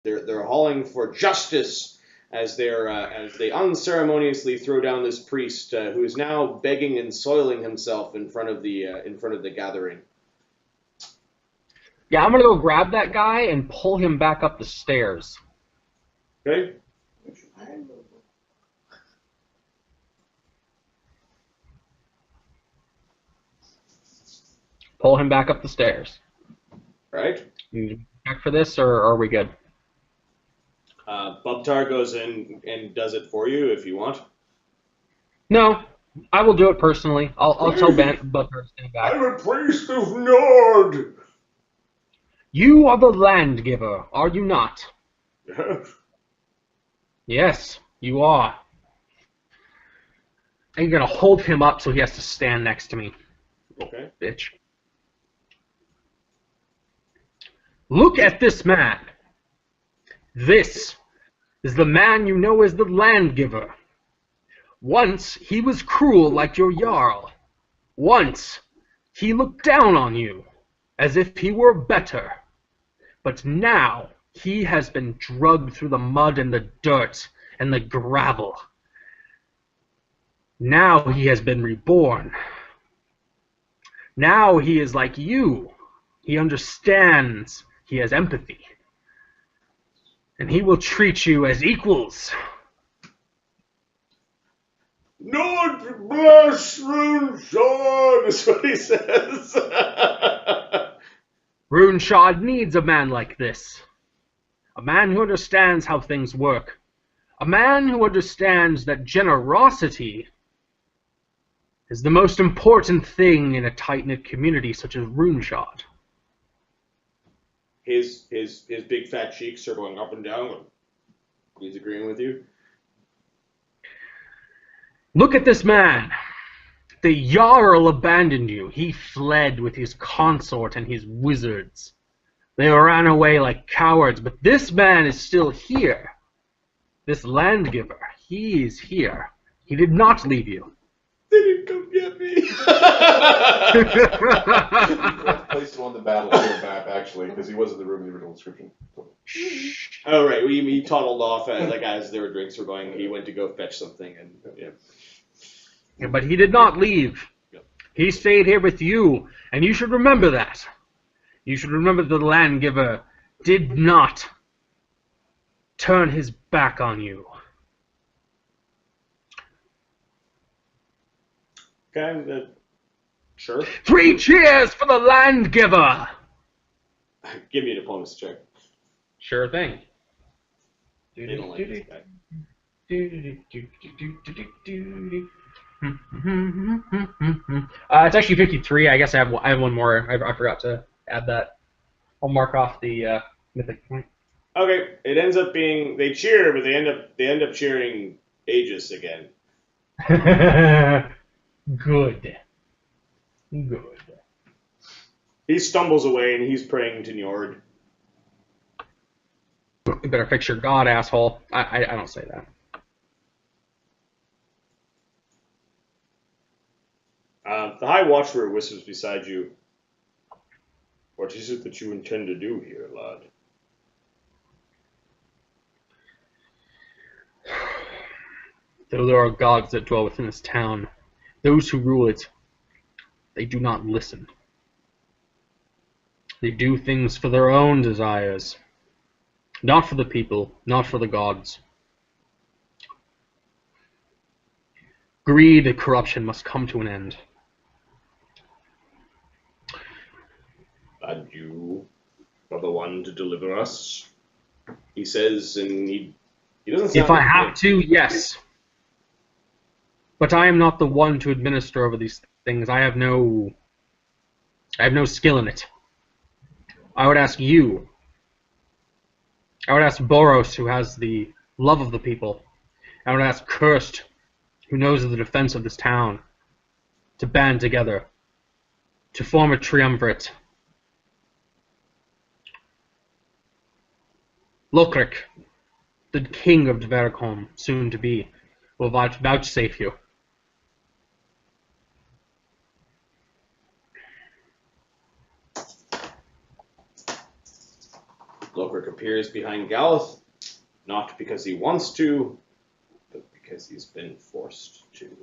They're hauling for justice as they unceremoniously throw down this priest who is now begging and soiling himself in front of the gathering. Yeah, I'm gonna go grab that guy and pull him back up the stairs. Okay. Pull him back up the stairs. Right. You check for this, or are we good? Bubtar goes in and does it for you if you want. No, I will do it personally. I'll tell Butler to stand back. I'm a priest of Nord. You are the land giver, are you not? Yes. Yes, you are. And you're gonna hold him up so he has to stand next to me. Okay. Bitch. Look at this man. This is the man you know as the land giver. Once he was cruel like your Jarl. Once he looked down on you as if he were better. But now he has been drugged through the mud and the dirt and the gravel. Now he has been reborn. Now he is like you. He understands. He has empathy. And he will treat you as equals. Nord bless Runeshard is what he says. Runeshard needs a man like this. A man who understands how things work. A man who understands that generosity is the most important thing in a tight-knit community such as Runeshard. His big fat cheeks are going up and down. He's agreeing with you. Look at this man. The Jarl abandoned you. He fled with his consort and his wizards. They ran away like cowards, but this man is still here. This land giver, he is here. He did not leave you. They didn't come get me. Placed him on the battlefield map, actually, because he was in the room in the original description. Oh, right. Well, he toddled off as their drinks were going. He went to go fetch something, and yeah. But he did not leave. Yep. He stayed here with you, and you should remember that. You should remember the land giver did not turn his back on you. Okay, sure. 3 cheers for the land giver! Give me a diplomacy check. Sure thing. They don't like this guy. It's actually 53. I guess I have one more. I forgot to add that. I'll mark off the mythic point. Okay, it ends up being they cheer, but they end up cheering Aegis again. Good. He stumbles away and he's praying to Njord. You better fix your god, asshole. I don't say that. The High Watcher whispers beside you. What is it that you intend to do here, lad? Though there are gods that dwell within this town, those who rule it, they do not listen. They do things for their own desires, not for the people, not for the gods. Greed and corruption must come to an end. And you are the one to deliver us, he says, and he doesn't sound If I have to, yes. But I am not the one to administer over these things. I have no skill in it. I would ask you. I would ask Boros, who has the love of the people. I would ask Cursed, who knows of the defense of this town, to band together, to form a triumvirate. Lokrik, the king of Dvergholme, soon to be, will vouchsafe you. Lurk appears behind Galeth, not because he wants to, but because he's been forced to.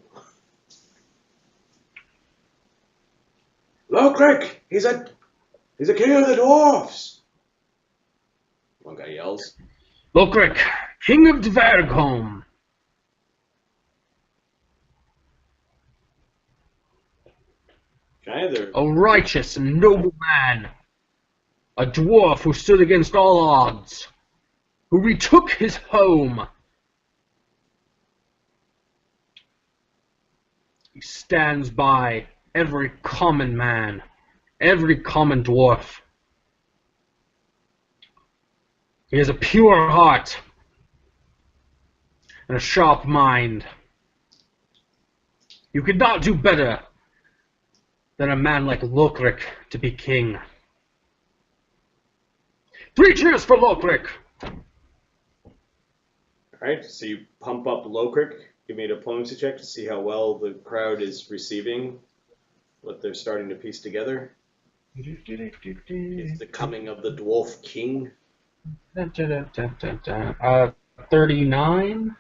Lokrik! He's a king of the dwarfs! One guy yells. Lokrik, king of Dvergholme. Okay, A righteous and noble man. A dwarf who stood against all odds. Who retook his home. He stands by every common man, every common dwarf. He has a pure heart and a sharp mind. You could not do better than a man like Lokrik to be king. 3 cheers for Lokrik! Alright, so you pump up Lokrik. Give me a diplomacy check to see how well the crowd is receiving what they're starting to piece together. It's the coming of the dwarf king. 39.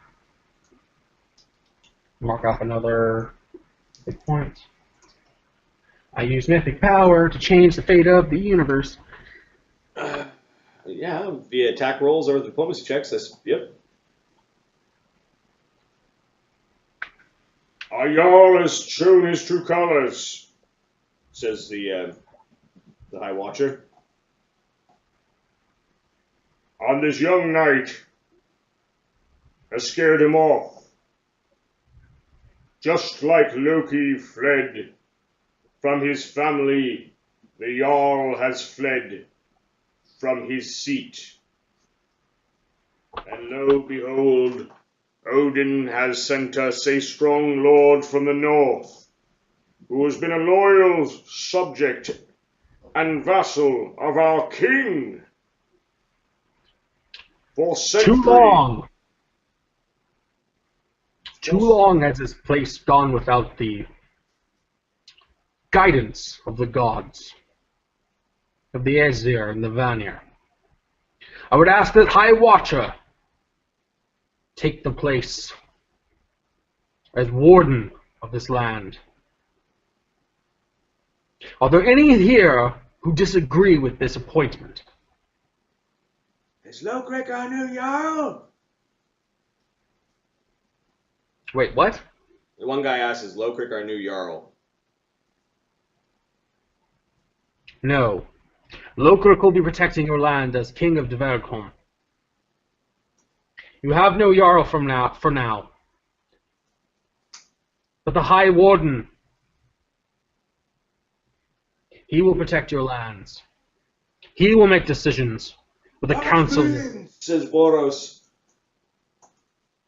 Mark off another hit point. I use mythic power to change the fate of the universe. Yeah, via attack rolls or diplomacy checks. Yep. Our Jarl has shown his true colors, says the High Watcher. On this young knight has scared him off. Just like Loki fled from his family, the Jarl has fled from his seat. And lo, behold, Odin has sent us a strong lord from the north, who has been a loyal subject and vassal of our king for centuries. Too long! Too long has this place gone without the guidance of the gods, of the Aesir and the Vanir. I would ask that High Watcher take the place as warden of this land. Are there any here who disagree with this appointment? Is Lokrik our new Jarl? Wait, what? The one guy asks, is Lokrik our new Jarl? No. Lokrik will be protecting your land as king of Dvergholme. You have no Jarl for now. But the High Warden, he will protect your lands. He will make decisions with the council. Says Boros.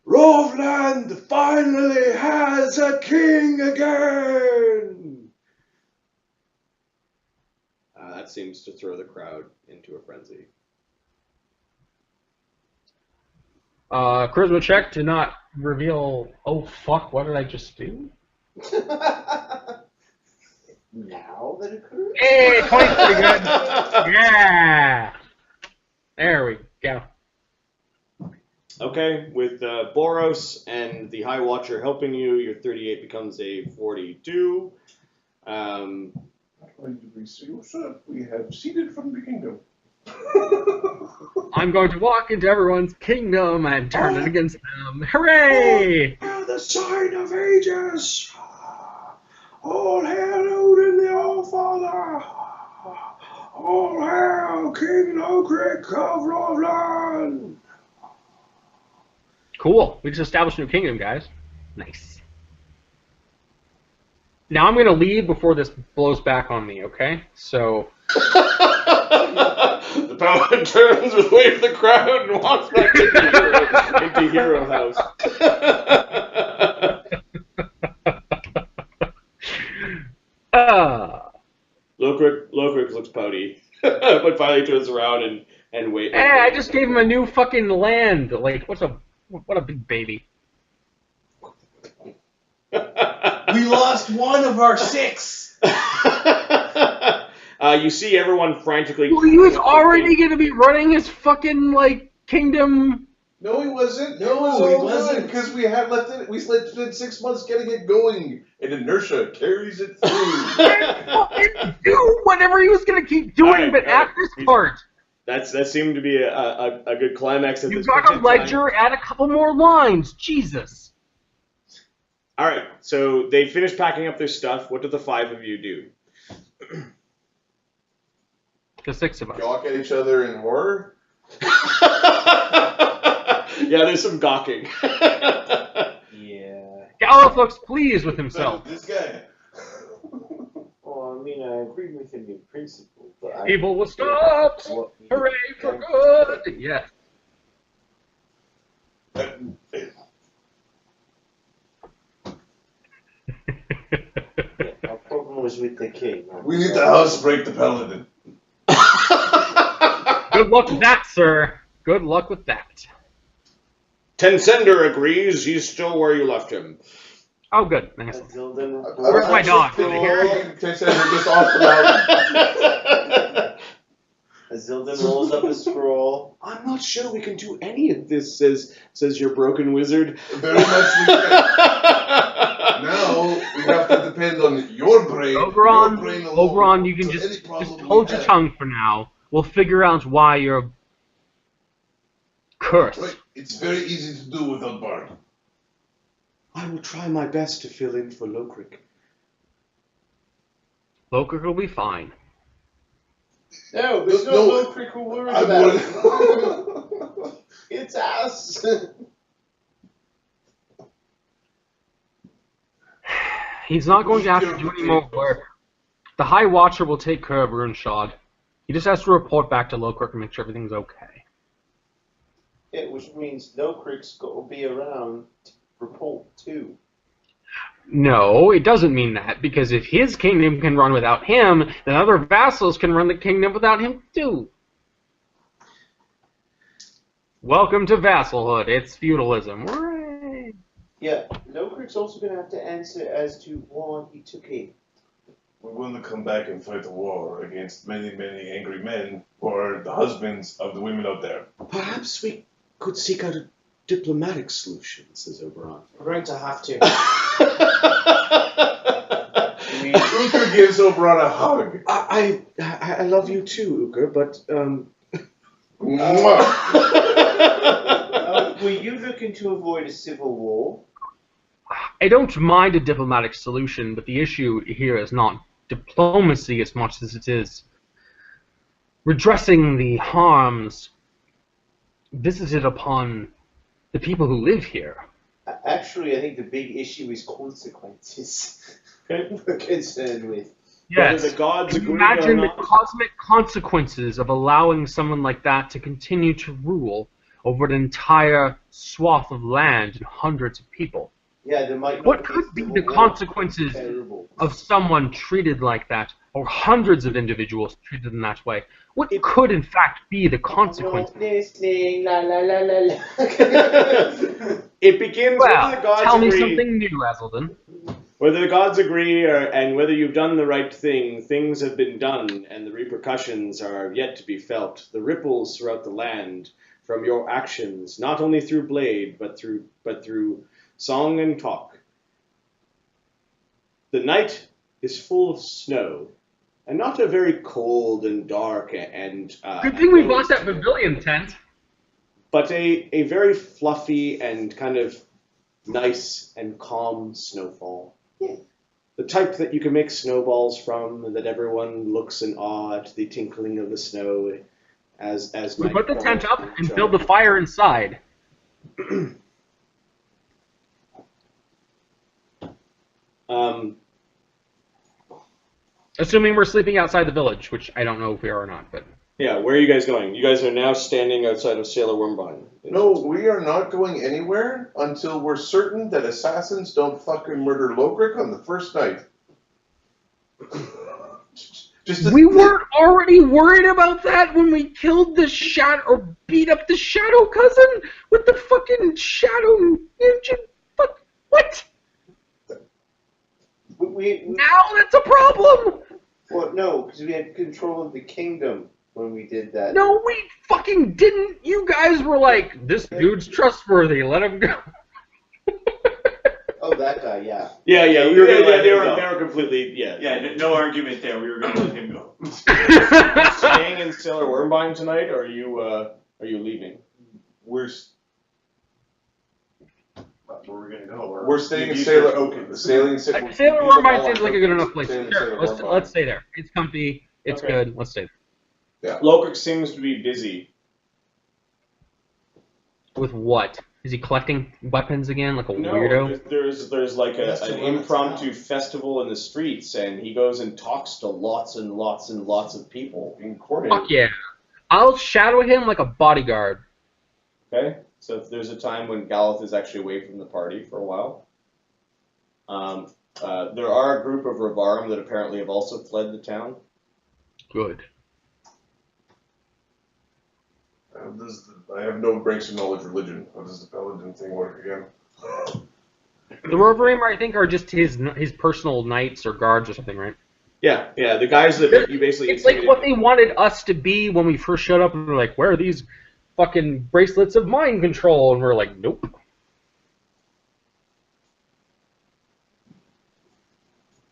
Rovland finally has a king again! That seems to throw the crowd into a frenzy. Charisma check to not reveal. Oh fuck! What did I just do? Now that occurs? Hey, 20's pretty good. Yeah. There we go. Okay, with Boros and the High Watcher helping you, your 38 becomes a 42. We have seeded from the kingdom. I'm going to walk into everyone's kingdom and turn it against them. Hooray! Oh, the sign of Aegis! All hail Odin the All-Father! All hail King Lokrik of Rovland! Cool. We just established a new kingdom, guys. Nice. Now I'm going to leave before this blows back on me, okay? So... The paladin turns with way of the crowd and walks back into Hero House. Lokrik looks pouty, but finally turns around and wait. Hey, I just gave him a new fucking land. Like, what a big baby. We lost one of our 6. You see everyone frantically. Well, he was already going to be running his fucking, like, kingdom. No, he wasn't. No, he wasn't. Because we had left it. We spent 6 months getting it going, and inertia carries it through. Do whatever he was going to keep doing, but at this part. That seemed to be a good climax. You got a ledger, add a couple more lines. Jesus. All right, so they finish packing up their stuff. What do the 5 of you do? The 6 of us. Gawk at each other in horror. Yeah, there's some gawking. Yeah. Gallup looks pleased with himself. This guy. Well, I mean, I agree with him in principle, but Evil was stopped. Hooray for good. Yes. our problem was with the king. We need to housebreak the paladin. Good luck with that, sir. Good luck with that. Tensender agrees. He's still where you left him. Oh, good. Nice. Zildin, Where's my dog? Just off the mountain. Zildin rolls up a scroll. I'm not sure we can do any of this, says your broken wizard. Very much we can. Now we have to depend on your brain. Oberon, you can just hold your tongue for now. We'll figure out why you're cursed. Right. It's very easy to do without Bard. I will try my best to fill in for Lokrik. Lokrik will be fine. No, there's no Lokrik we're worried about. It's us. He's not going to have to do any more work. The High Watcher will take care of Runeshad. He just has to report back to Lokrik and make sure everything's okay. Yeah, which means Lokrik's got to be around to report too. No, it doesn't mean that, because if his kingdom can run without him, then other vassals can run the kingdom without him too. Welcome to vassalhood. It's feudalism. Hooray! Yeah, Lokrik's also going to have to answer as to why he took it. We're going to come back and fight a war against many, many angry men who are the husbands of the women out there. Perhaps we could seek out a diplomatic solution, says Oberon. We're going to have to. Uker gives Oberon a hug. I love you too, Uker, but were you looking to avoid a civil war? I don't mind a diplomatic solution, but the issue here is not diplomacy as much as it is redressing the harms visited upon the people who live here. Actually, I think the big issue is consequences. We're concerned with. Yes. whether the gods Can you agree or imagine the not. cosmic consequences of allowing someone like that to continue to rule over an entire swath of land and hundreds of people? Yeah, there might not What could be the consequences of someone treated like that, or hundreds of individuals treated in that way? What could, in fact, be the consequences? Listening, la la la la la. It begins Well, whether the gods tell me agree. something new, Azildon. Whether the gods agree and whether you've done the right thing, things have been done, and the repercussions are yet to be felt. The ripples throughout the land from your actions, not only through blade, but through song and talk. The night is full of snow, and not a very cold and dark and Good thing we bought that pavilion tent. but a very fluffy and kind of nice and calm snowfall. The type that you can make snowballs from, and that everyone looks in awe at the tinkling of the snow as We night put the falls tent up on and each build other. the fire inside. Assuming we're sleeping outside the village, which I don't know if we are or not, but... Yeah, where are you guys going? You guys are now standing outside of Sailor Wormbine. No, we are not going anywhere until we're certain that assassins don't fucking murder Lokrik on the first night. We weren't already worried about that when we killed the or beat up the shadow cousin with the fucking shadow ninja? What? We Now that's a problem! Well, no, because we had control of the kingdom when we did that. No, we fucking didn't. You guys were like, this dude's trustworthy. Let him go. Oh, that guy, yeah. Yeah, we were gonna let they him were go. they were completely No argument there. We were gonna let him go. staying in Sailor Wormbine tonight, or are you leaving? Where we're gonna go. we're staying in Use Sailor your tokens. Sailor Sailor Wormbine seems like a good enough place. Staying in Sure, Sailor let's Wormbine. stay there. It's comfy. It's Okay. good. Let's stay there. Lurk seems to be busy. With what? Is he collecting weapons again, like a No, weirdo? there's like That's an the one that's impromptu out. festival in the streets, and he goes and talks to lots and lots and lots of people. Being courted. Fuck yeah. I'll shadow him like a bodyguard. Okay, so if there's a time when Galeth is actually away from the party for a while. There are a group of Ravarum that apparently have also fled the town. Good. I have no breaks of knowledge religion. How does the paladin thing work again? The Roverim, I think, are just his personal knights or guards or something, right? Yeah, the guys that you basically. It's like what they wanted us to be when we first showed up, and we were like, where are these fucking bracelets of mind control? And we're like, nope.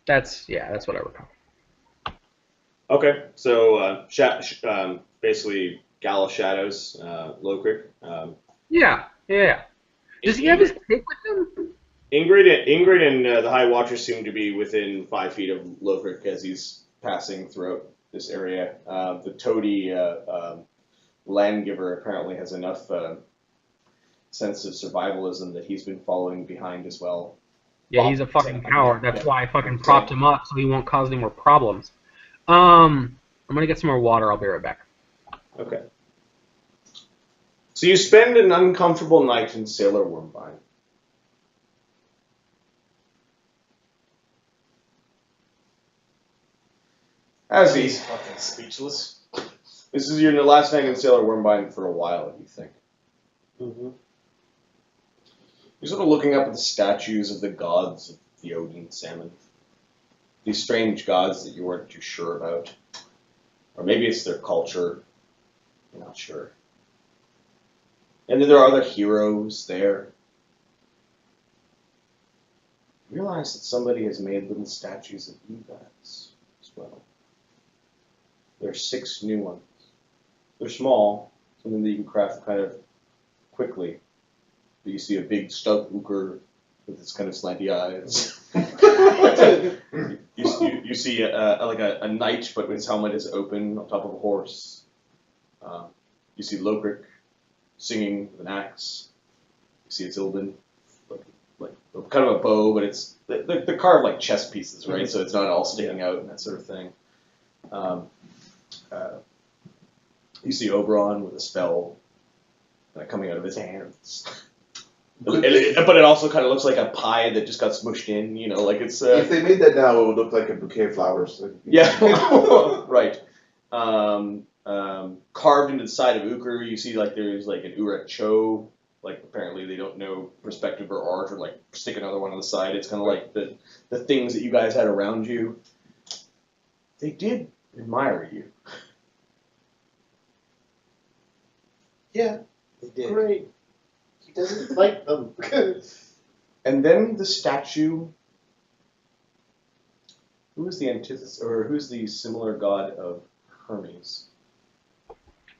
That's what I recall. Okay, so basically Gala shadows Lurk. Yeah. Does he have his pick with him? Ingrid and the High Watchers seem to be within 5 feet of Lurk as he's Passing throughout this area. The toady Landgiver apparently has enough sense of survivalism that he's been following behind as well. Yeah, he's a fucking coward. That's why I fucking propped him up so he won't cause any more problems. I'm gonna get some more water. I'll be right back. Okay. So you spend an uncomfortable night in Sailor Wormbine. As He's fucking speechless. This is your last night in Sailor Wormbine for a while, you think. Mm-hmm. You're sort of looking up at the statues of the gods of the Odin salmon. These strange gods that you weren't too sure about. Or maybe it's their culture. You're not sure. And then there are other heroes there. You realize that somebody has made little statues of you guys as well. There are 6 new ones. They're small, something that you can craft kind of quickly. But you see a big stout Uker with its kind of slanty eyes. you see a knight, but his helmet is open on top of a horse. You see Lurk singing with an axe. You see it's Ilden, like kind of a bow, but it's they're carved like chess pieces, right? So it's not all sticking out and that sort of thing. You see Oberon with a spell coming out of his hands. But it also kind of looks like a pie that just got smushed in, like it's... If they made that now, it would look like a bouquet of flowers. Yeah, right. Carved into the side of Uker, you see there's an Urek Cho, apparently they don't know perspective or art, or stick another one on the side. It's kind of like the things that you guys had around you. They did admire you. Yeah, they did. Great. He doesn't like them. And then the statue. Who is the antithesis, or who's the similar god of Hermes?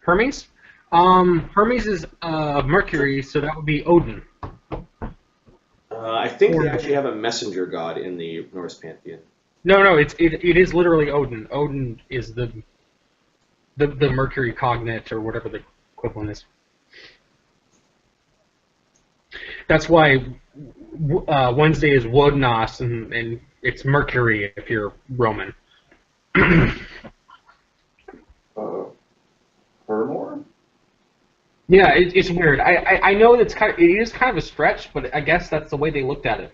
Hermes? Hermes is Mercury, so that would be Odin. I think they actually have a messenger god in the Norse pantheon. No, it is literally Odin. Odin is the Mercury cognate, or whatever the equivalent is. That's why Wednesday is Wodnos, and it's Mercury if you're Roman. Furmore? Yeah, it's weird. I know it is kind of a stretch, but I guess that's the way they looked at it.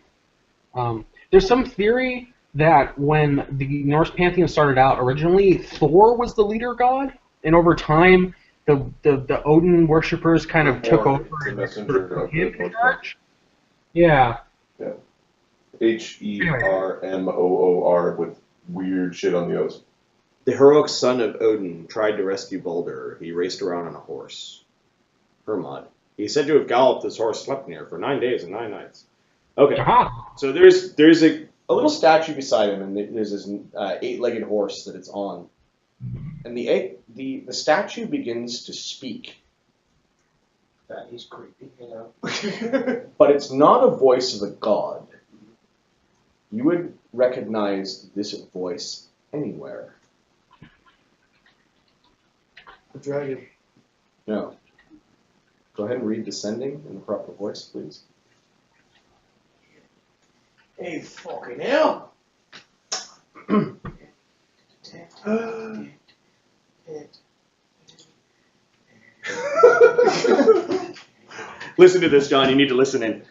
There's some theory that when the Norse pantheon started out, originally Thor was the leader god, and over time the Odin worshippers kind of took over and messenger of him the in charge. Yeah. HERMOOR with weird shit on the O's. The heroic son of Odin tried to rescue Baldur. He raced around on a horse. Hermod. He said to have galloped this horse Sleipnir for 9 days and 9 nights. Okay, Aha! so there's a little statue beside him, and there's this 8-legged horse that it's on. And the statue begins to speak. That is creepy, you know. But it's not a voice of a god. You would recognize this voice anywhere. The dragon. No. Go ahead and read Descending in the proper voice, please. Hey, fucking hell! Listen to this, John. You need to listen in.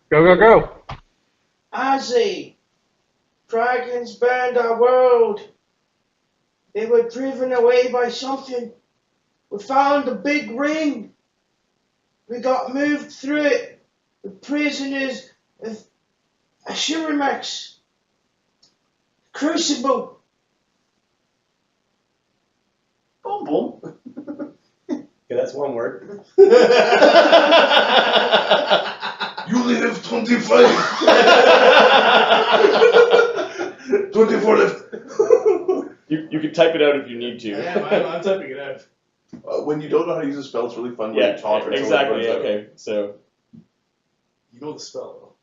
Go, go, go! Ozzy! Dragons burned our world. They were driven away by something. We found a big ring. We got moved through it. The prisoners of Ashurimax. Crucible. Boom, boom. Okay, that's one word. You only have 25. 24 left. You can type it out if you need to. I'm typing it out. When you don't know how to use a spell, it's really fun when Yeah, you talk. exactly. Okay, so You know the spell, though.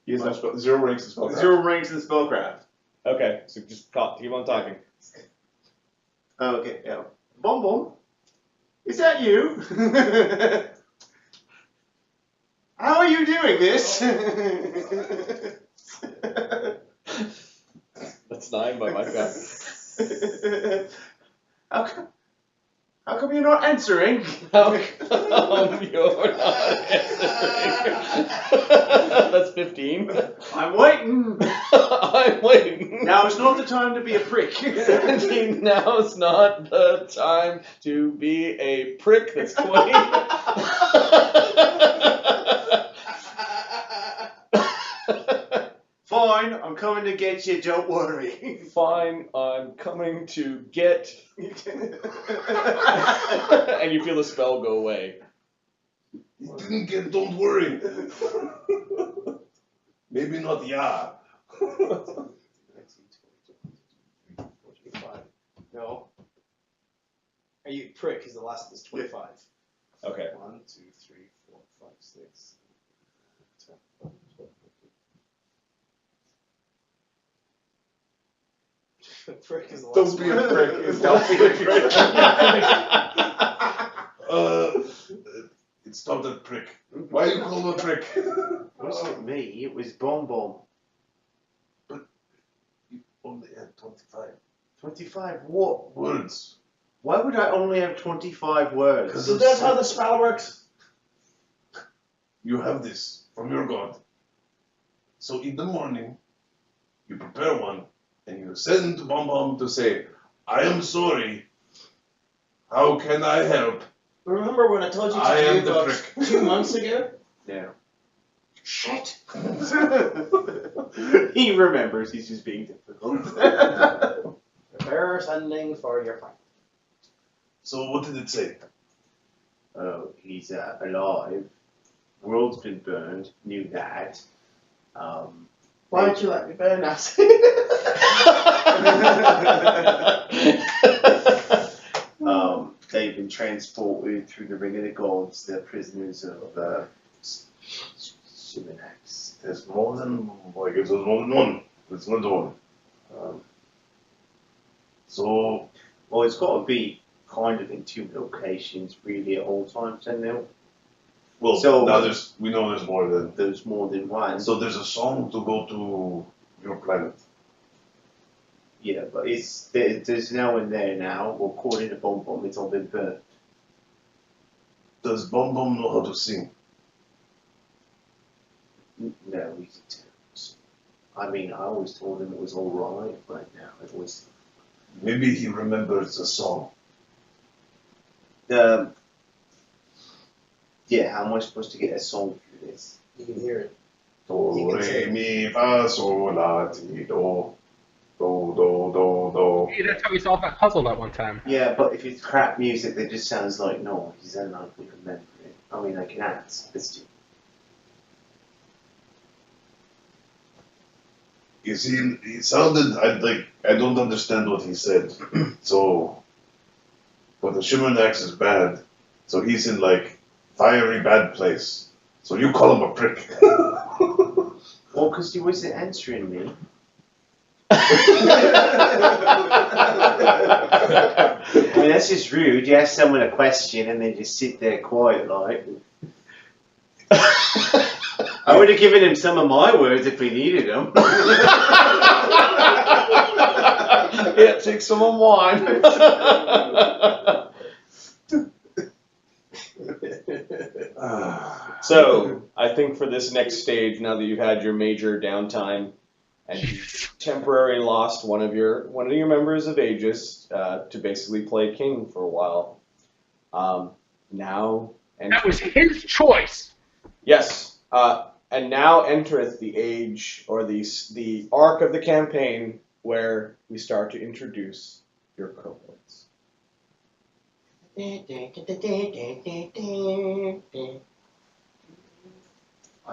He has no spell. 0 ranks in spellcraft. 0 ranks in spellcraft. okay, so just keep on talking. Oh, okay, yeah. Boom, boom. Is that you? How are you doing this? That's 9 by my count. How come you're not answering? How come you're not answering? That's 15. I'm waiting. I'm waiting. Now is not the time to be a prick. 17. Now is not the time to be a prick. That's 20. Fine, I'm coming to get you, don't worry. Fine, I'm coming to get. And you feel the spell go away. You didn't get, don't worry. Maybe not, yeah. No. Are you prick? Because the last is 25. Okay. 1, 2, 3, 4, 5, 6, 10, 11, 12, 13. Prick is the last Don't be a one. prick. Don't be a prick. It stopped at prick. Why you call him a prick? It wasn't me, it was Bomb Bomb. You only had 25 25 what? words. Why would I only have 25 words? Because So that's how the spell works. You have this from your god. So in the morning, you prepare one, and you send to Bom Bom to say, I am sorry. How can I help? Remember when I told you to I am do the about prick. 2 months ago? Yeah. Shit. He remembers, he's just being difficult. Prepare sending for your fight. So what did it say? Oh, he's alive. World's been burned. Knew that. Why'd you let me burn us? They've been transported through the Ring of the Gods. They're prisoners of Shiminax. There's more than, well, I guess there's more than one. It's not one. So, Well, it's got to be kind of in 2 locations, really, at all times, then now. well, So- now we know there's more than. There's more than one. So there's a song to go to your planet. Yeah, but there's no one there now. Well, according to Bomb Bomb, it's all been burnt. Does Bom Bom know how to sing? No, he's a terrible. I mean, I always told him it was all right, but now it was. Maybe he remembers a song. Yeah, how am I supposed to get a song through this? You can hear it. Do, re, mi, fa, sol, la, ti, do. Do, do, do, do. Hey, that's how we solved that puzzle that one time. Yeah, but if it's crap music that just sounds like noise, then I would remember it. I mean, I can ask. It's just... You see, it sounded I don't understand what he said. So, but the Shimmernax is bad. So he's in like fiery bad place. So you call him a prick. Well, because he wasn't answering me. I mean, that's just rude. You ask someone a question and they just sit there quiet, like. I would have given him some of my words if we needed them. Yeah, take some of mine. So, I think for this next stage, now that you've had your major downtime and you've temporarily lost one of your members of Aegis to basically play king for a while, now That was his choice. yes, and now entereth the age or the arc of the campaign where we start to introduce your cohorts. I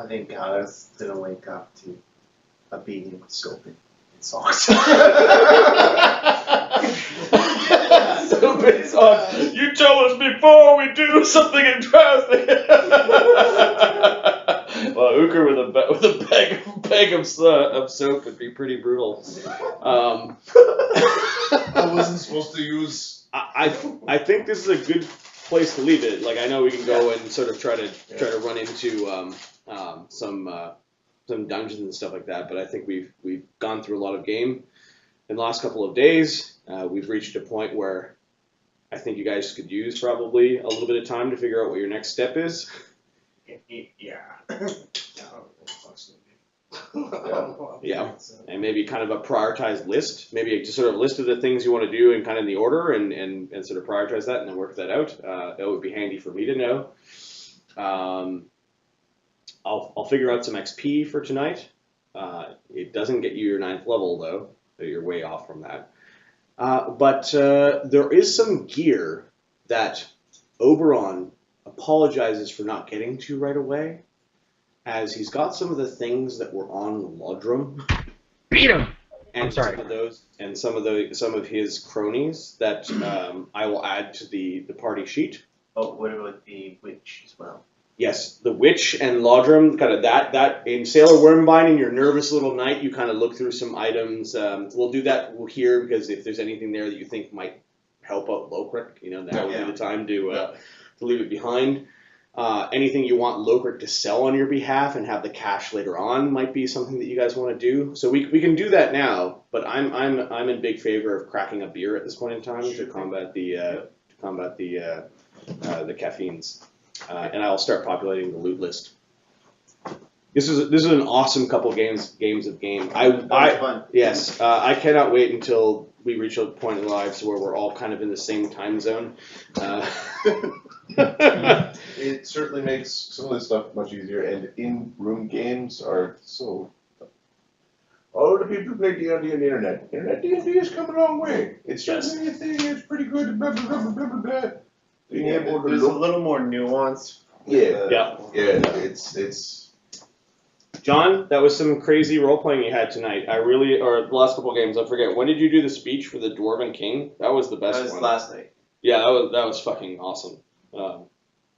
think Gareth's gonna wake up to a beating with soap in socks. Stupid song. You tell us before we do something interesting. Well, Uker with a bag of soap would be pretty brutal. I wasn't supposed to use. I think this is a good place to leave it. Like I know we can go and sort of try to run into some dungeons and stuff like that, but I think we've gone through a lot of game in the last couple of days. We've reached a point where I think you guys could use probably a little bit of time to figure out what your next step is. Yeah. Yeah, and maybe kind of a prioritized list. Maybe just sort of a list of the things you want to do and kind of in the order, and sort of prioritize that and then work that out. That would be handy for me to know. I'll figure out some XP for tonight. It doesn't get you your 9th level though. So you're way off from that. But there is some gear that Oberon apologizes for not getting to right away, as he's got some of the things that were on Lodrum. Beat him. And I'm sorry. Some of those, and some of his cronies that I will add to the party sheet. Oh, what about the witch as well? Yes, the witch and Lodrum, kind of that in Sailor Wormbine in your nervous little night, you kind of look through some items. We'll do that here because if there's anything there that you think might help out Lokrik, now would be the time to leave it behind. Anything you want Lokrik to sell on your behalf and have the cash later on might be something that you guys want to do. So we can do that now, but I'm in big favor of cracking a beer at this point in time to combat the caffeines. And I'll start populating the loot list. This is an awesome couple games of game. Fun. Yes, I cannot wait until we reach a point in lives where we're all kind of in the same time zone. It certainly makes some of this stuff much easier, and in-room games are so. All the people who play D&D on the internet. Internet D&D has come a long way. It's certainly a thing. It's pretty good. Blah blah blah blah blah blah. Being able to There's a little more nuance. Yeah. It's. John, that was some crazy role playing you had tonight. Or the last couple of games, I forget. When did you do the speech for the Dwarven King? That was the best That was one. last night. Yeah, that was fucking awesome.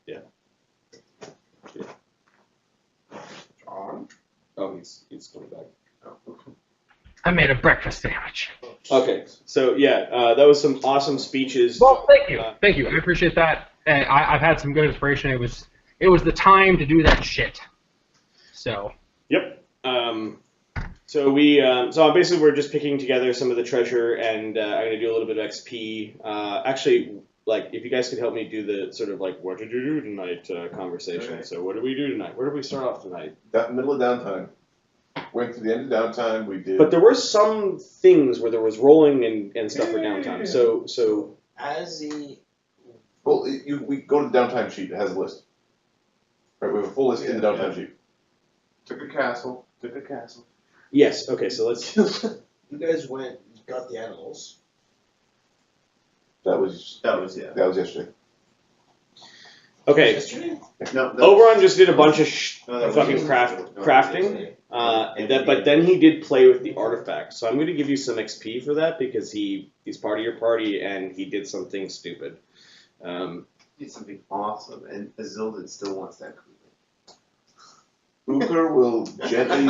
Yeah. John? Oh, he's coming back. I made a breakfast sandwich. Okay, so yeah, that was some awesome speeches. Well, thank you. I appreciate that. And I've had some good inspiration. It was the time to do that shit. So. Yep. So basically we're just picking together some of the treasure, and I'm gonna do a little bit of XP. Actually, like if you guys could help me do the sort of like what did you do tonight conversation. Okay. So what did we do tonight? Where did we start off tonight? That middle of downtime. Went to the end of downtime. We did. But there were some things where there was rolling and stuff for downtime. Yeah. So As the Well, we go to the downtime sheet. It has a list. Right, we have a full list in the downtime sheet. Took a castle. Yes. Okay. So let's. You guys went, got the animals. That was Yeah. that was yesterday. Okay. Yesterday? No, Oberon just did a bunch of No, that was fucking yesterday. crafting. But then he did play with the artifact. So I'm going to give you some XP for that because he's part of your party and he did something stupid. did something awesome, and Azilda still wants that cooler. Uker will gently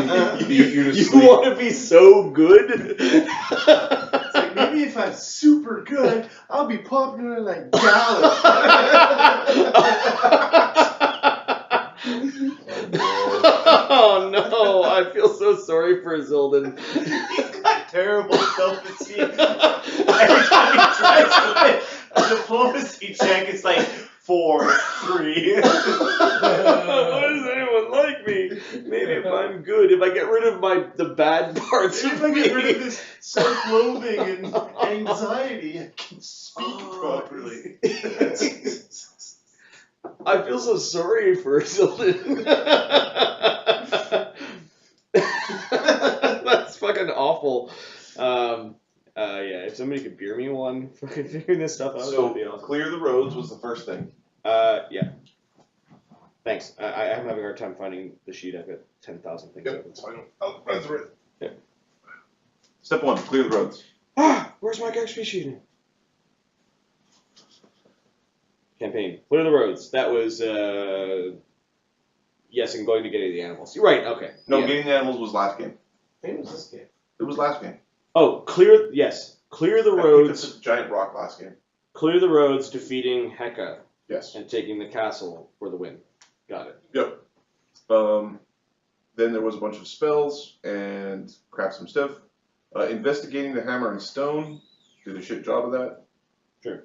beat you to You sleep. want to be so good? It's like, maybe if I'm super good, I'll be popular like Gallus. Oh no, I feel so sorry for Zildan. He's got terrible self-esteem. Every time he tries to make a diplomacy check, it's like 4, 3. Why does anyone like me? Maybe if I'm good, if I get rid of the bad parts If of I me. get rid of this self-loathing and anxiety, I can speak properly. I feel so sorry for Zildan. That's fucking awful. Yeah, if somebody could beer me one, fucking figuring this stuff out. So would be awesome. clear the roads was the first thing. Yeah. Thanks. I'm having a hard time finding the sheet. I've got 10,000 things open. Oh, run through it. Yeah. Step 1, clear the roads. Where's my XP sheet? Campaign. Clear the roads. That was, yes, and going to get the animals. You're right, okay. No, Yeah. getting the animals was last game. Maybe it was this game. It was last game. Oh, yes. Clear the I picked up roads. this giant rock last game. Clear the roads, defeating Heka, Yes. and taking the castle for the win. Got it. Yep. Then there was a bunch of spells and craft some stuff. Investigating the hammer and stone. Did a shit job of that. Sure.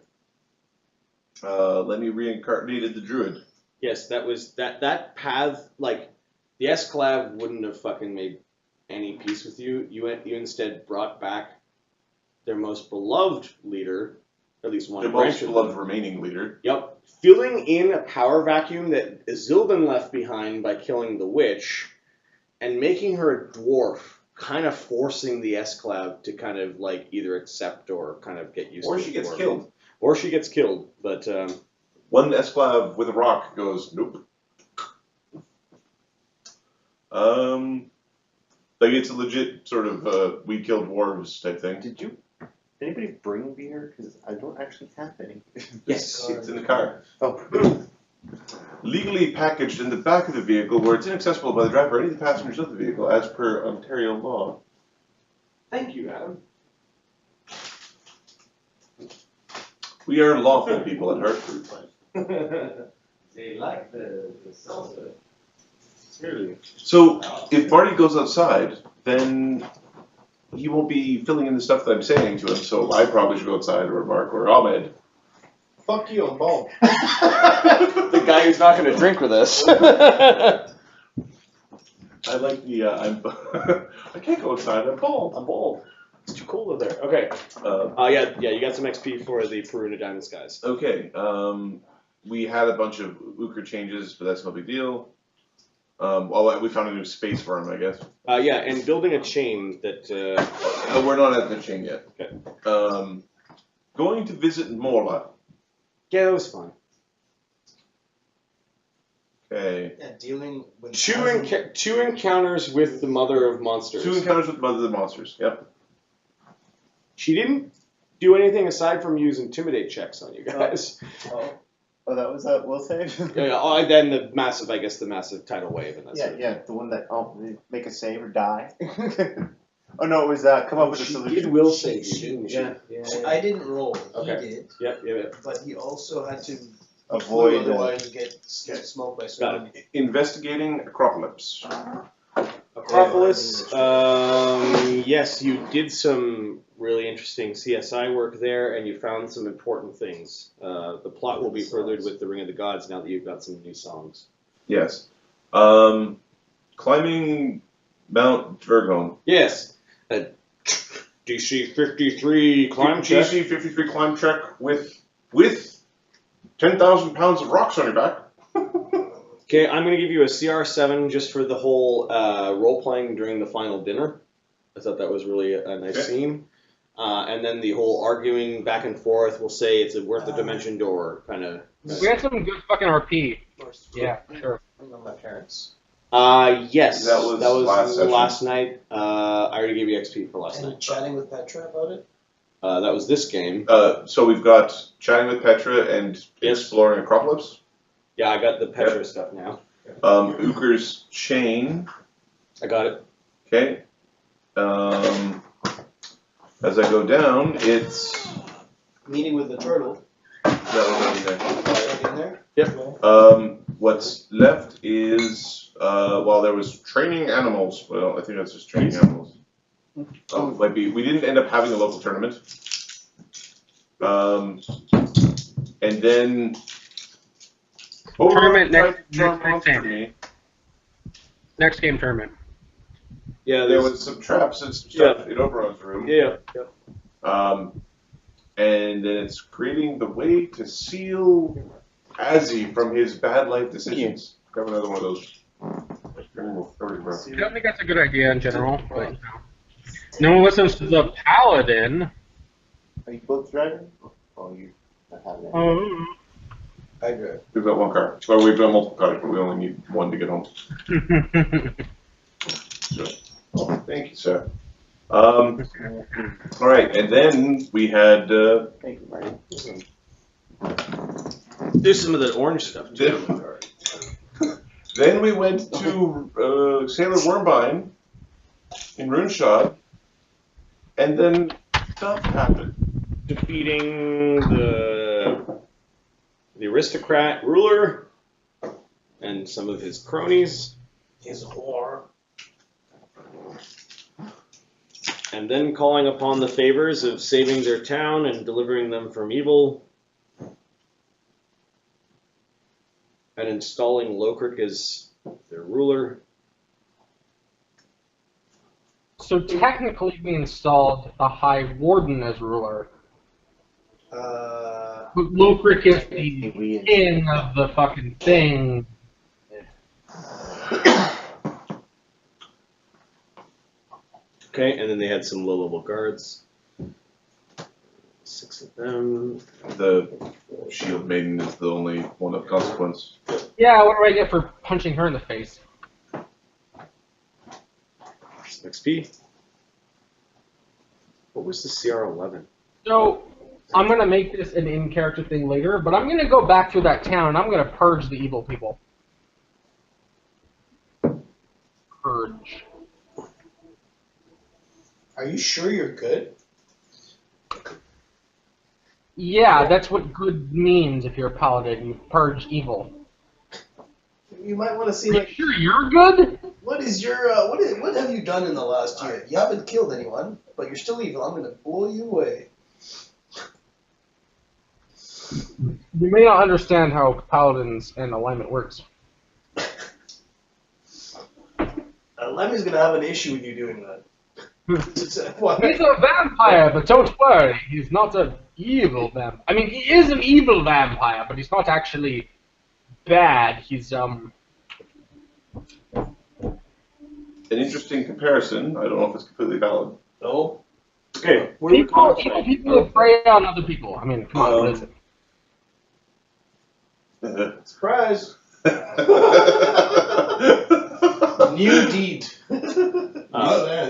Lenny reincarnated the druid. Yes, that was that path. Like the Esclav wouldn't have fucking made any peace with you. You instead brought back their most beloved leader, at least one The branch most of beloved them. remaining leader. Yep, filling in a power vacuum that Isildan left behind by killing the witch, and making her a dwarf, kind of forcing the Esclav to kind of like either accept or kind of get used to. Or she gets dwarf. killed. Or she gets killed, but. One Esclav with a rock goes, nope. Like it's a legit sort of we killed dwarves type thing. Did anybody bring beer? Because I don't actually have any. Yes, it's in the car. Oh. Legally packaged in the back of the vehicle where it's inaccessible by the driver or any of the passengers of the vehicle as per Ontario law. Thank you, Adam. We are lawful people at heart. They like the salsa. Clearly. So if Marty goes outside, then he won't be filling in the stuff that I'm saying to him, so I probably should go outside, or Mark, or Ahmed. Fuck you, I'm bald. The guy who's not going to drink with us. I like the, I can't go outside, I'm bald. I'm bald. It's too cold over there. Okay. Yeah, you got some XP for the Peruna Diamond Skies. Okay, we had a bunch of Uker changes, but that's no big deal. Well, we found a new space for him, I guess. Yeah, and building a chain that... We're not at the chain yet. Okay. Going to visit Morla. Yeah, that was fun. Okay. Yeah, dealing with... Two encounters with the Mother of Monsters. 2 encounters with Mother of the Monsters, yep. She didn't do anything aside from use intimidate checks on you guys. Oh, that was that will save? Then the massive tidal wave. And that's Yeah, the one that make a save or die. Oh no, it was come up with a solution. Did will save you, didn't she? Yeah. I didn't roll. Okay. He did. Yep. But he also had to Avoid. otherwise get smoked by Got someone. Investigating Acropolis. Acropolis, yes, you did some really interesting CSI work there, and you found some important things. The plot will be furthered with the Ring of the Gods now that you've got some new songs. Yes. Climbing Mount Dvergholme. Yes, a DC 53 climb check. DC 53 climb check with 10,000 pounds of rocks on your back. Okay, I'm going to give you a CR7 just for the whole role-playing during the final dinner. I thought that was really a nice scene. And then the whole arguing back and forth, we'll say it's worth the dimension door kind of. We had some good fucking RP. Yeah, sure. From my parents. Yes. That was last night. I already gave you XP for last And night. chatting with Petra about it. That was this game. So we've got chatting with Petra and exploring Acropolis. Yeah, I got the Petra stuff now. Uker's chain. I got it. Okay. As I go down, it's Meeting with the turtle. that was already there. Right in there. Yep. What's left is well, there was training animals. Well, I think that's just training animals. Might be. We didn't end up having a local tournament. And then Tournament tried next to draw next monster game. me. Next game tournament. Yeah, There was some traps and some stuff in Oberon's room. Yeah. And then it's creating the way to seal Azzy from his bad life decisions. Grab another one of those. I don't think that's a good idea in general, but you know. No one listens to the paladin. Are you both driving? Oh, you not having it. Oh. I drive. We've got one car. Well, we've got multiple cars, but we only need one to get home. Oh, thank you, sir. All right, and then we had. Thank you, Marty. There's some of the orange stuff too. Then we went to Sailor Wormbine in Runeshot, and then stuff happened. Defeating the aristocrat ruler and some of his cronies, His whore. and then calling upon the favors of saving their town and delivering them from evil, and installing Lokrik as their ruler. So technically we installed a High Warden as ruler. But Lurk is the king of the fucking thing. Okay, and then they had some low-level guards. 6 of them. The Shield Maiden is the only one of consequence. Yeah, what do I get for punching her in the face? Some XP. What was the CR11? So, I'm gonna make this an in-character thing later, but I'm gonna go back through that town and I'm gonna purge the evil people. Purge. Are you sure you're good? Yeah, that's what good means if you're a paladin. You purge evil. You might want to see Are you like sure you're good? what is your what have you done in the last year? You haven't killed anyone, but you're still evil. I'm gonna blow you away. You may not understand how paladins and alignment works. Lemmy's gonna have an issue with you doing that. He's a vampire, but don't worry, he's not an evil vampire. I mean, he is an evil vampire, but he's not actually bad. He's, An interesting comparison. I don't know if it's completely valid. No. Okay, evil people that prey on other people. I mean, come on, what is it? Surprise. New deed.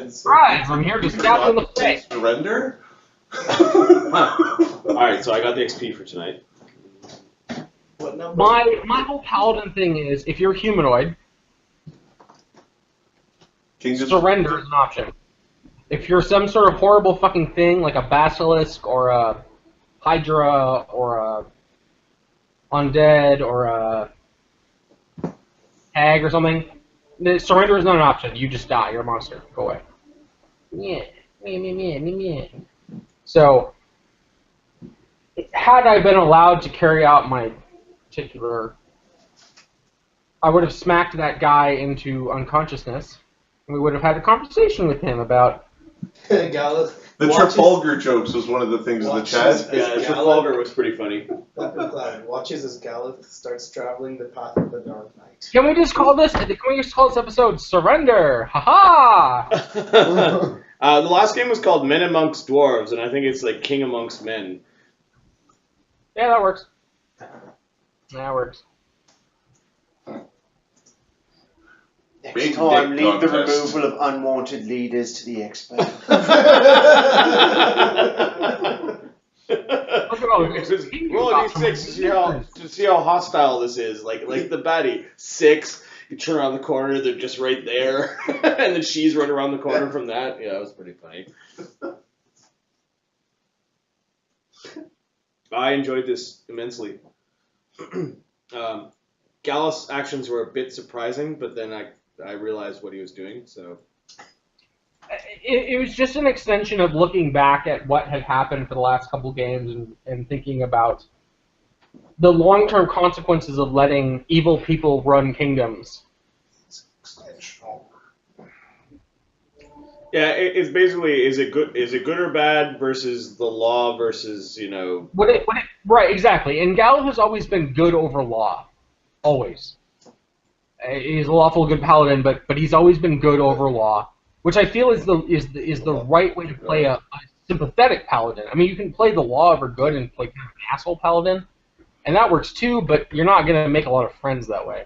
Surprise, I'm here to stab you in the face. Surrender? Alright, so I got the XP for tonight. What number? My whole paladin thing is, if you're humanoid, surrender is an option. If you're some sort of horrible fucking thing, like a basilisk, or a hydra, or a undead, or a hag or something, the surrender is not an option. You just die. You're a monster. Go away. Yeah. So, had I been allowed to carry out my particular, I would have smacked that guy into unconsciousness, and we would have had a conversation with him about. Gallus The Watches- Trafalgar jokes was one of the things in the Watches- chat. Yeah, Trafalgar was pretty funny. Leopard Cloud watches as Galith starts traveling the path of the Dark Knight. Can we just call this episode Surrender? Haha! The last game was called Men Amongst Dwarves, and I think it's like King Amongst Men. Yeah, that works. That works. Next Big time, dick leave the contest. removal of unwanted leaders to the expert. Look at all this. Roll a d6 to see how hostile this is. Like the baddie. 6. You turn around the corner, they're just right there, and then she's right around the corner from that. Yeah, that was pretty funny. I enjoyed this immensely. Gallus' actions were a bit surprising, but then I realized what he was doing, so... It was just an extension of looking back at what had happened for the last couple games and thinking about the long-term consequences of letting evil people run kingdoms. Yeah, it's basically, is it good or bad versus the law versus, Right, exactly. And Gallup has always been good over law. Always. He's a lawful good paladin, but he's always been good over law, which I feel is the right way to play a sympathetic paladin. I mean, you can play the law over good and play kind of an asshole paladin, and that works too, but you're not going to make a lot of friends that way.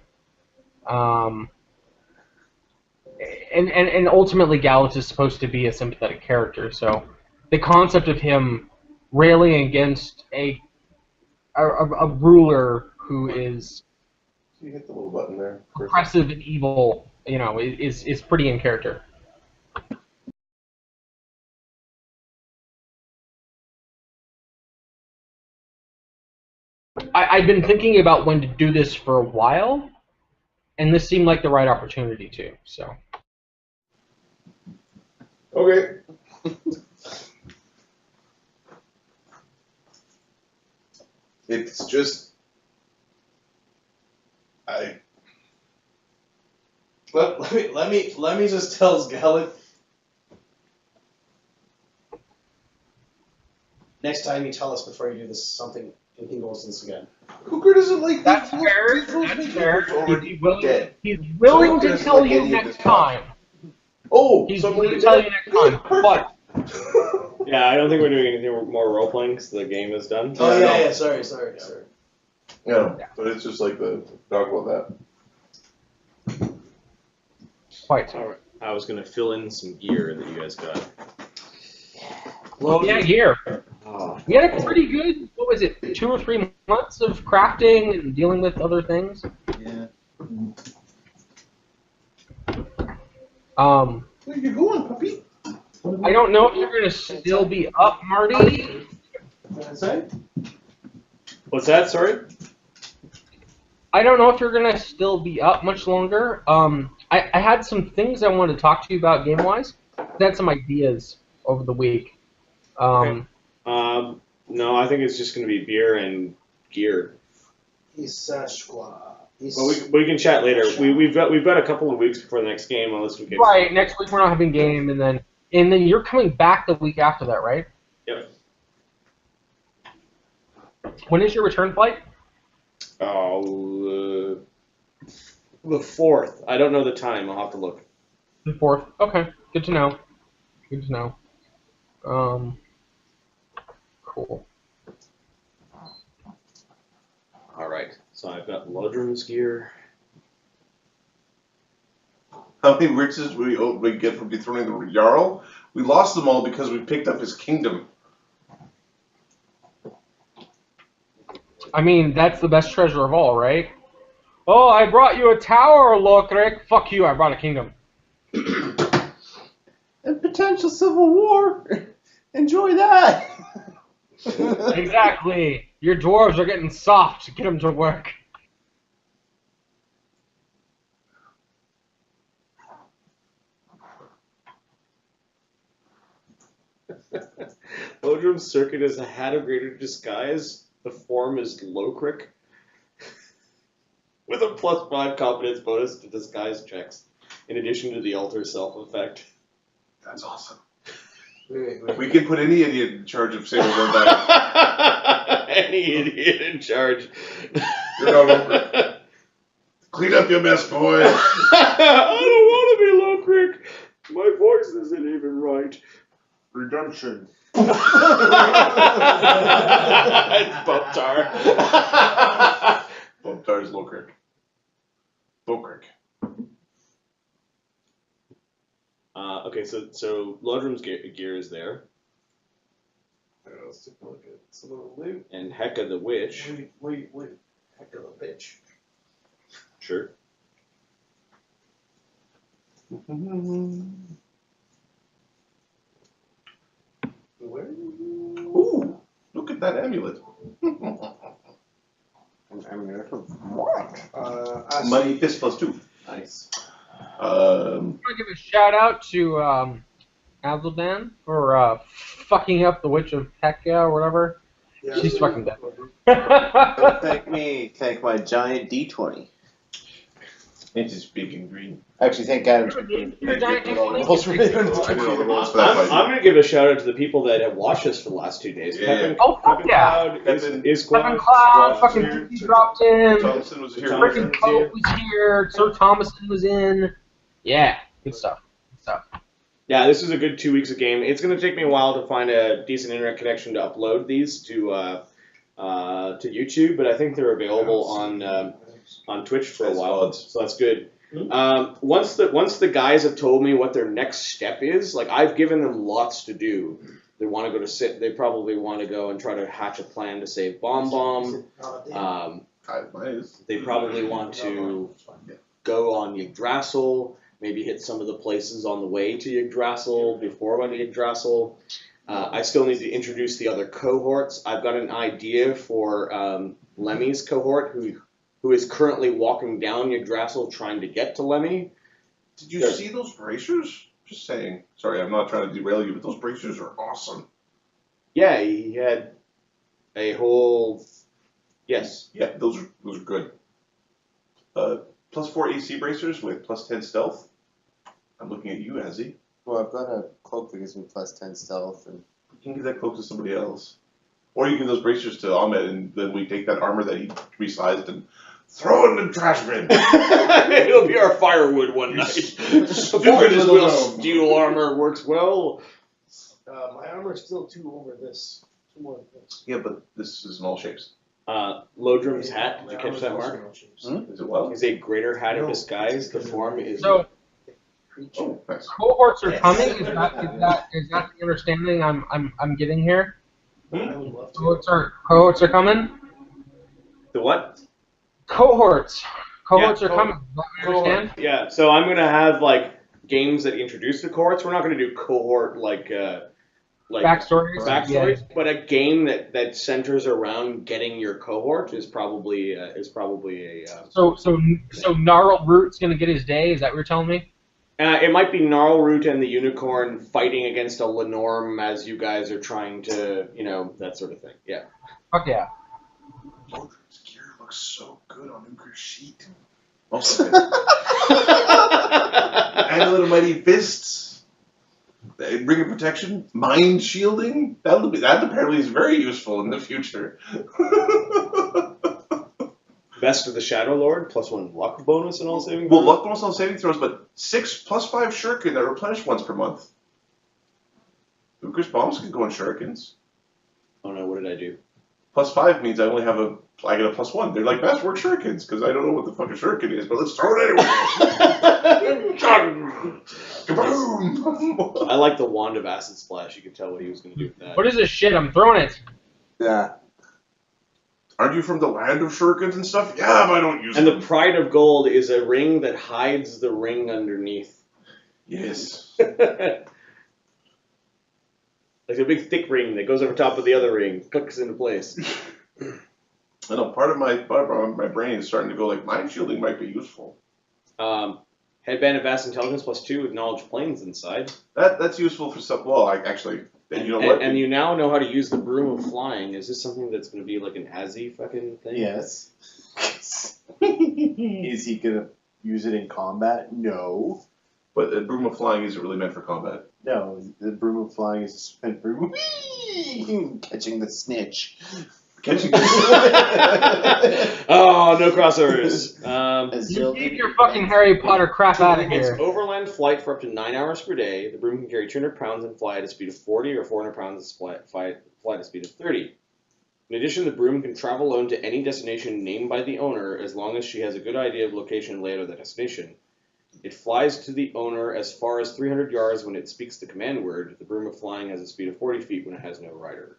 And ultimately, Gallup is supposed to be a sympathetic character, so the concept of him railing against a ruler who is You hit the little button there. oppressive and evil, is pretty in character. I've been thinking about when to do this for a while, and this seemed like the right opportunity too. So. Okay. It's just Let me just tell Galith. Next time you tell us before you do this anything goes this again. Hooker doesn't like That's these fair. these rules That's make fair. it already dead. He's willing So to it's tell like you any of next this stuff. time. Oh, He's so willing we to tell you next time. Perfect. But Yeah, I don't think we're doing anything more role playing because the game is done. Oh Yeah, yeah, no. sorry. Yeah, but it's just like the talk about that. quite. All right. I was gonna fill in some gear that you guys got. Yeah, here. Oh. We had a pretty good, 2 or 3 months of crafting and dealing with other things. Yeah. Where you going, puppy? I don't know if you're going to still be up, Marty. What did I say? What's that? Sorry. I don't know if you're going to still be up much longer. I had some things I wanted to talk to you about game-wise. I had some ideas over the week. Okay. No, I think it's just gonna be beer and gear. Well, we can chat later. We've got a couple of weeks before the next game, unless we get Right, next week we're not having game, and then you're coming back the week after that, right? Yep. When is your return flight? Oh, the 4th. I don't know the time. I'll have to look. The 4th. Okay, good to know. Good to know. Cool. All right. So I've got Ludrum's gear. How many riches we get from dethroning the Jarl? We lost them all because we picked up his kingdom. I mean, that's the best treasure of all, right? Oh, I brought you a tower, Lokrik. Fuck you, I brought a kingdom. And potential civil war. Enjoy that. Exactly. Your dwarves are getting soft. Get them to work. Ludrum's circuit is a hat of greater disguise. The form is Lokrik. With a +5 confidence bonus to disguise checks, in addition to the alter self effect. That's awesome. Wait. We can put any idiot in charge of saving one back. Any idiot in charge. You're not over. Clean up your mess, boy. I don't want to be Low Creek. My voice isn't even right. Redemption. It's Bumtar. Bumtar's Low Creek. Low Creek. Okay, so Lodrum's gear is there, Let's take a look at some of the loot. and Heka the Witch. Wait. Heck of a bitch. Sure. Where? Ooh, look at that amulet. Money fist +2. Nice. I want to give a shout out to Azuldan for fucking up the Witch of Heka or whatever. Yeah, She's fucking dead. Don't thank me. Thank my giant D20. It's just big and green. Actually, thank God. You're a giant D20? I did all the rolls for that fight. I'm gonna give a shout out to the people that have watched us for the last 2 days. Yeah. Pepin, Oh, fuck Pepin yeah. Cloud, Pepin- Kevin Cloud, fucking Dookie dropped in. Thompson was here. Freaking Pope was here. Sir Thomason was in. Yeah, good stuff. Yeah, this is a good 2 weeks of game. It's gonna take me a while to find a decent internet connection to upload these to YouTube, but I think they're available on Twitch for a while, so that's good. Once the guys have told me what their next step is, like I've given them lots to do. They want to go to They probably want to go and try to hatch a plan to save Bomb. They probably want to go on Yggdrasil, maybe hit some of the places on the way to Yggdrasil before going to Yggdrasil. I still need to introduce the other cohorts. I've got an idea for Lemmy's cohort, who is currently walking down Yggdrasil trying to get to Lemmy. Did you see those bracers? Just saying. Sorry, I'm not trying to derail you, but those bracers are awesome. Yeah, he had a whole... Yes. Yeah, those are good. +4 AC bracers with +10 stealth. I'm looking at you, Azzy. Well, I've got a cloak that gives me +10 stealth, and You can give that cloak to somebody else. Or you give those bracers to Ahmed, and then we take that armor that he resized and throw it in the trash bin. It'll be our firewood one night. Stupid as will steel armor works well. My armor is still 2 over this. 2 more than this. Yeah, but this is in all shapes. Lodrum's hat, did you catch that, Mark? Is it well? Is a greater hat of disguise. The form is... So Oh, nice. cohorts are coming. Is that the understanding I'm getting here? I would love to. Cohorts are coming. The what? Cohorts are Yeah, coming. Is that what I understand? Yeah, so I'm gonna have like games that introduce the cohorts. We're not gonna do cohort like Backstories. backstories, but a game that centers around getting your cohort is probably a. So Gnarl Root's gonna get his day. Is that what you're telling me? It might be Gnarlroot and the Unicorn fighting against a Lenorm as you guys are trying to, that sort of thing. Yeah. Fuck yeah. Lodrum's gear looks so good on Ugra's sheet. Most of it. Amulet of Mighty Fists. Ring of Protection. Mind Shielding. That apparently is very useful in the future. Best of the Shadow Lord, +1 luck bonus and all saving Well, throws. luck bonus on saving throws, but 6 +5 shuriken that replenish once per month. Ugra's bombs can go in shurikens. Oh no, what did I do? +5 means I get a +1. They're like best work shurikens because I don't know what the fuck a shuriken is, but let's throw it anyway. Kaboom! I like the Wand of Acid Splash. You can tell what he was going to do with that. What is this shit? I'm throwing it. yeah. Aren't you from the land of shurikens and stuff? Yeah, but I don't use And them. the Pride of Gold is a ring that hides the ring underneath. Yes. Like a big thick ring that goes over top of the other ring, clicks into place. I know part of my brain is starting to go like mind shielding might be useful. Headband of Vast Intelligence +2 with Knowledge Planes inside. That's useful for some. Well, you know what? And you now know how to use the Broom of Flying. Is this something that's going to be like an Azzy fucking thing? Yes. Is he gonna use it in combat? No. But a broom of flying isn't really meant for combat. No, the broom of flying is a spent broom. Whee! Catching the snitch. Catching Oh, no crossovers. You keep your fucking Harry Potter crap out of It's here. overland flight for up to 9 hours per day. The broom can carry 200 pounds and fly at a speed of 40 or 400 pounds and fly at a speed of 30. In addition, the broom can travel alone to any destination named by the owner as long as she has a good idea of location and layout of the destination. It flies to the owner as far as 300 yards when it speaks the command word. The broom of flying has a speed of 40 feet when it has no rider.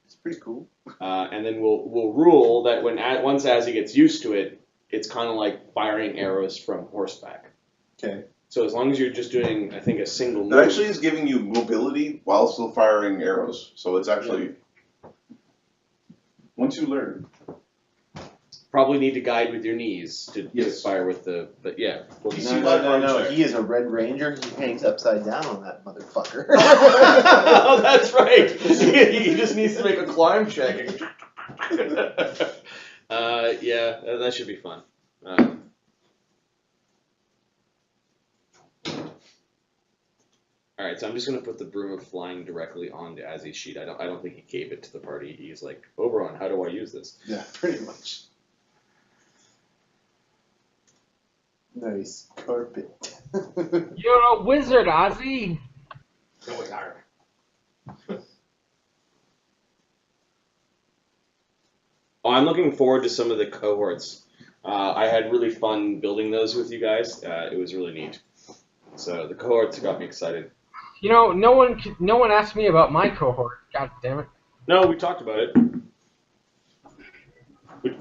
It's pretty cool. And then we'll rule that once Azzy gets used to it, it's kind of like firing arrows from horseback. Okay. So as long as you're just doing, I think, a single move. It actually is giving you mobility while still firing arrows. So it's actually once you learn. Probably need to guide with your knees to Yes. fire with the. But yeah. We'll You just- see my No. check. He is a Red Ranger. He hangs upside down on that motherfucker. Oh, that's right. He just needs to make a climb check. Yeah, that should be fun. All right, so I'm just gonna put the broom of flying directly onto Azzy's sheet. I don't think he gave it to the party. He's like, Oberon, how do I use this? Yeah, pretty much. Nice carpet. You're a wizard, Ozzy. Going hard. Oh, I'm looking forward to some of the cohorts. I had really fun building those with you guys. It was really neat. So the cohorts got me excited. You know, no one asked me about my cohort. God damn it. No, we talked about it.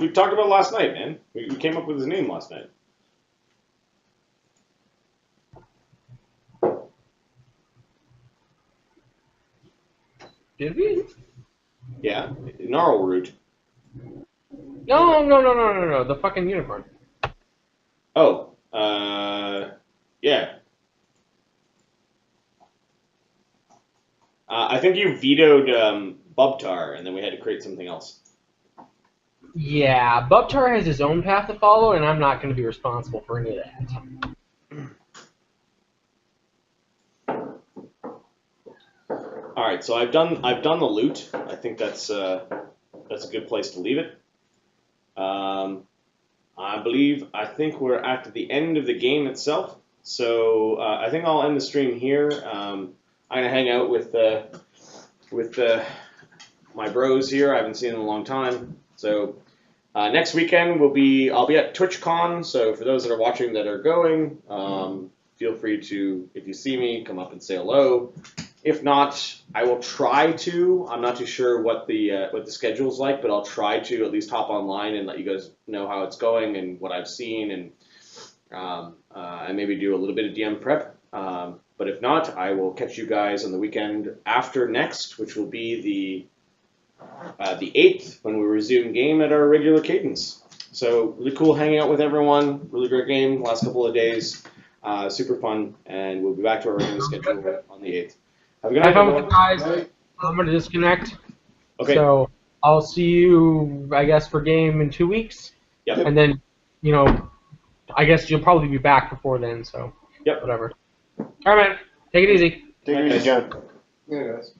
We talked about it last night, man. We came up with his name last night. Did we? Yeah, Gnarl Root. No. The fucking unicorn. Oh, yeah. I think you vetoed Bubtar, and then we had to create something else. Yeah, Bubtar has his own path to follow, and I'm not going to be responsible for any of that. All right, so I've done the loot. I think that's a good place to leave it. I think we're at the end of the game itself. So I think I'll end the stream here. I'm gonna hang out with my bros here. I haven't seen them in a long time. So next weekend I'll be at TwitchCon. So for those that are watching that are going, feel free to, if you see me, come up and say hello. If not, I will try to. I'm not too sure what the schedule's like, but I'll try to at least hop online and let you guys know how it's going and what I've seen, and maybe do a little bit of DM prep. But if not, I will catch you guys on the weekend after next, which will be the 8th, when we resume game at our regular cadence. So really cool hanging out with everyone. Really great game last couple of days. Super fun, and we'll be back to our regular schedule on the 8th. Have a good night, Have fun with everyone. it, guys. I'm going to disconnect. Okay. So I'll see you, I guess, for game in 2 weeks. Yep. And then, I guess you'll probably be back before then, so Yep. whatever. All right, man. Take it easy. Take it easy, John. Yeah, guys.